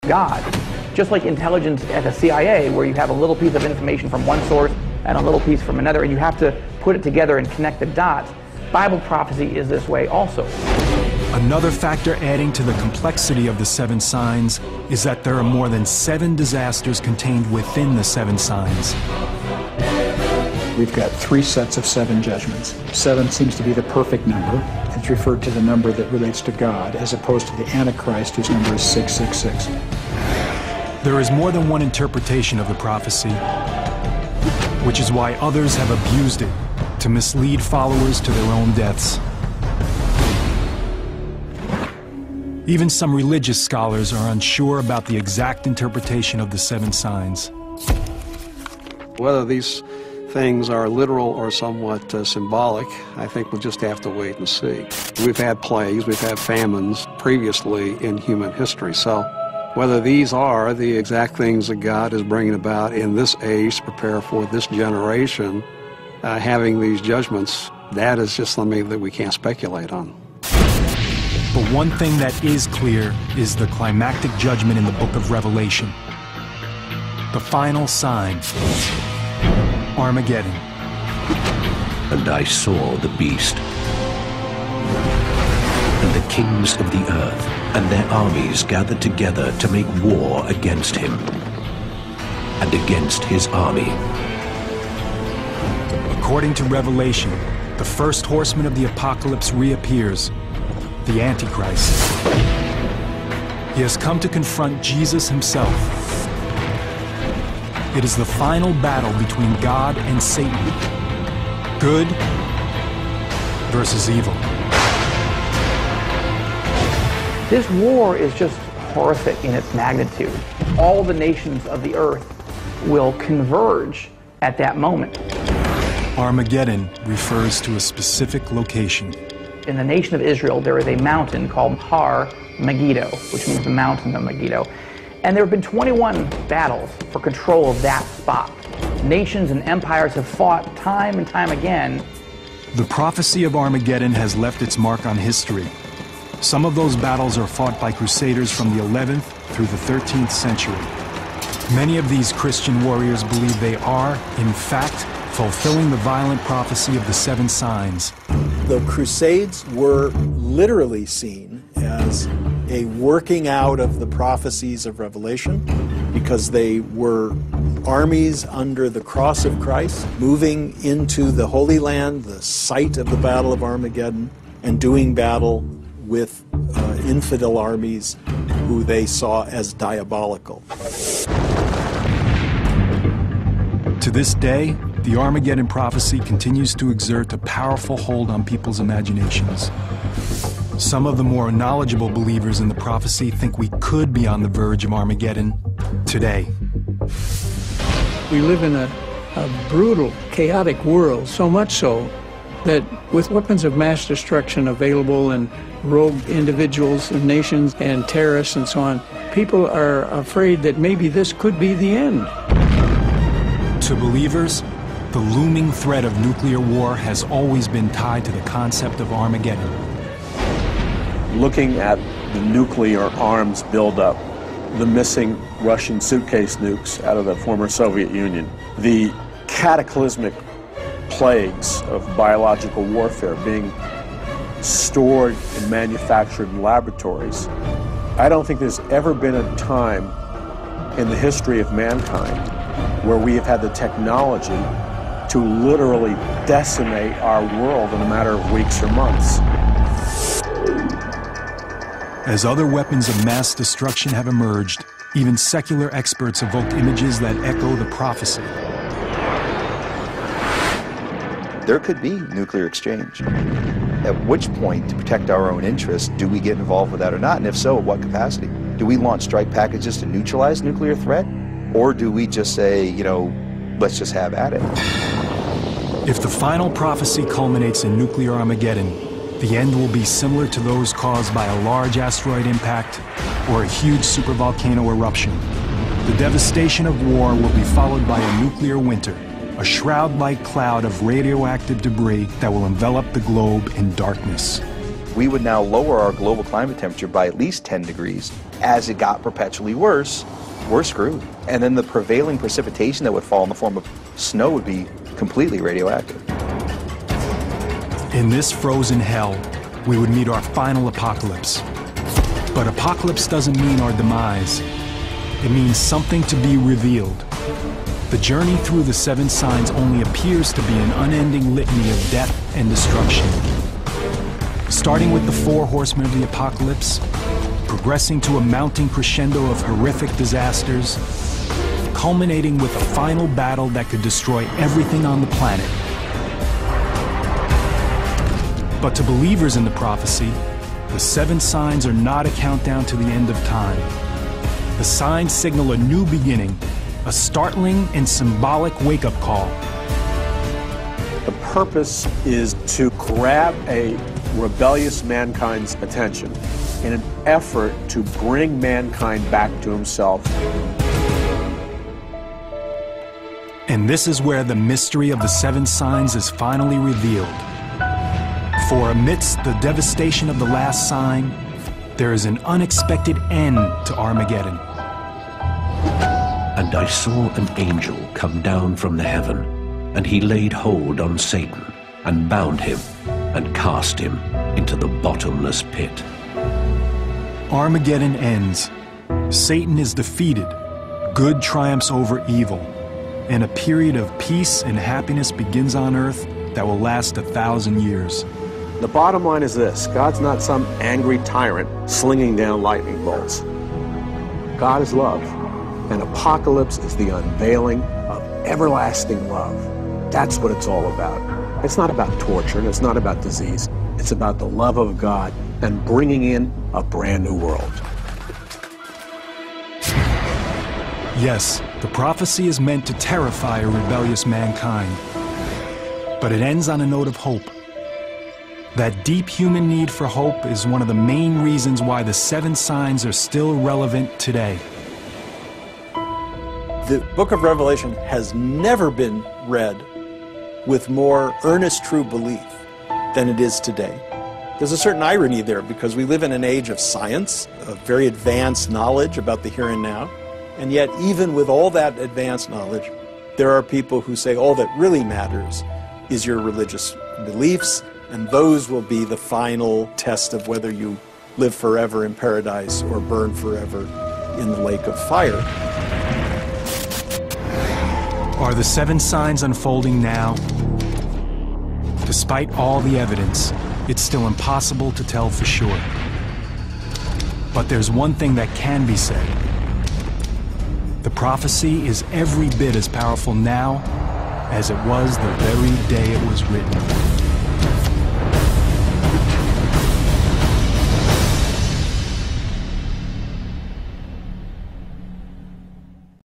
God. Just like intelligence at the CIA, where you have a little piece of information from one source and a little piece from another, and you have to put it together and connect the dots, Bible prophecy is this way also. Another factor adding to the complexity of the 7 signs is that there are more than 7 disasters contained within the 7 signs. We've got 3 sets of 7 judgments. 7 seems to be the perfect number. It's referred to the number that relates to God, as opposed to the Antichrist, whose number is 666. There is more than one interpretation of the prophecy, which is why others have abused it to mislead followers to their own deaths. Even some religious scholars are unsure about the exact interpretation of the 7 signs. Whether these things are literal or somewhat symbolic, I think we'll just have to wait and see. We've had plagues, we've had famines previously in human history, so whether these are the exact things that God is bringing about in this age to prepare for this generation, having these judgments, that is just something that we can't speculate on. But one thing that is clear is the climactic judgment in the book of Revelation. The final sign, Armageddon. And I saw the beast, and the kings of the earth, and their armies gathered together to make war against him, and against his army. According to Revelation, the first horseman of the Apocalypse reappears, the Antichrist. He has come to confront Jesus himself. It is the final battle between God and Satan. Good versus evil. This war is just horrific in its magnitude. All the nations of the earth will converge at that moment. Armageddon refers to a specific location. In the nation of Israel, there is a mountain called Har Megiddo, which means the mountain of Megiddo. And there have been 21 battles for control of that spot. Nations and empires have fought time and time again. The prophecy of Armageddon has left its mark on history. Some of those battles are fought by crusaders from the 11th through the 13th century. Many of these Christian warriors believe they are, in fact, fulfilling the violent prophecy of the 7 signs. The Crusades were literally seen as a working out of the prophecies of Revelation, because they were armies under the cross of Christ, moving into the Holy Land, the site of the Battle of Armageddon, and doing battle with infidel armies who they saw as diabolical. To this day, the Armageddon prophecy continues to exert a powerful hold on people's imaginations. Some of the more knowledgeable believers in the prophecy think we could be on the verge of Armageddon today. We live in a brutal, chaotic world, so much so that with weapons of mass destruction available and rogue individuals and nations and terrorists and so on, people are afraid that maybe this could be the end. To believers, the looming threat of nuclear war has always been tied to the concept of Armageddon. Looking at the nuclear arms buildup, the missing Russian suitcase nukes out of the former Soviet Union, the cataclysmic plagues of biological warfare being stored and manufactured in laboratories. I don't think there's ever been a time in the history of mankind where we have had the technology to literally decimate our world in a matter of weeks or months. As other weapons of mass destruction have emerged, even secular experts evoked images that echo the prophecy. There could be nuclear exchange. At which point, to protect our own interests, do we get involved with that or not? And if so, at what capacity? Do we launch strike packages to neutralize nuclear threat? Or do we just say, you know, let's just have at it? If the final prophecy culminates in nuclear Armageddon, the end will be similar to those caused by a large asteroid impact or a huge supervolcano eruption. The devastation of war will be followed by a nuclear winter, a shroud-like cloud of radioactive debris that will envelop the globe in darkness. we would now lower our global climate temperature by at least 10 degrees. As it got perpetually worse, we're screwed. And then the prevailing precipitation that would fall in the form of snow would be completely radioactive. In this frozen hell, we would meet our final apocalypse. But apocalypse doesn't mean our demise. It means something to be revealed. The journey through the 7 signs only appears to be an unending litany of death and destruction. Starting with the 4 horsemen of the apocalypse, progressing to a mounting crescendo of horrific disasters, culminating with a final battle that could destroy everything on the planet. But to believers in the prophecy, the 7 signs are not a countdown to the end of time. The signs signal a new beginning, a startling and symbolic wake-up call. The purpose is to grab a rebellious mankind's attention in an effort to bring mankind back to himself. And this is where the mystery of the 7 signs is finally revealed. For amidst the devastation of the last sign, there is an unexpected end to Armageddon. And I saw an angel come down from the heaven, and he laid hold on Satan, and bound him, and cast him into the bottomless pit. Armageddon ends. Satan is defeated. Good triumphs over evil. And a period of peace and happiness begins on earth that will last 1,000 years. The bottom line is this: God's not some angry tyrant slinging down lightning bolts. God is love, and Apocalypse is the unveiling of everlasting love. That's what it's all about. It's not about torture, and it's not about disease. It's about the love of God and bringing in a brand new world. Yes, the prophecy is meant to terrify a rebellious mankind. But it ends on a note of hope. That deep human need for hope is one of the main reasons why the 7 signs are still relevant today. The book of Revelation has never been read with more earnest true belief than it is today. There's a certain irony there because we live in an age of science, of very advanced knowledge about the here and now, and yet even with all that advanced knowledge, there are people who say all that really matters is your religious beliefs, and those will be the final test of whether you live forever in paradise or burn forever in the lake of fire. Are the 7 signs unfolding now? Despite all the evidence, it's still impossible to tell for sure. But there's one thing that can be said. The prophecy is every bit as powerful now as it was the very day it was written.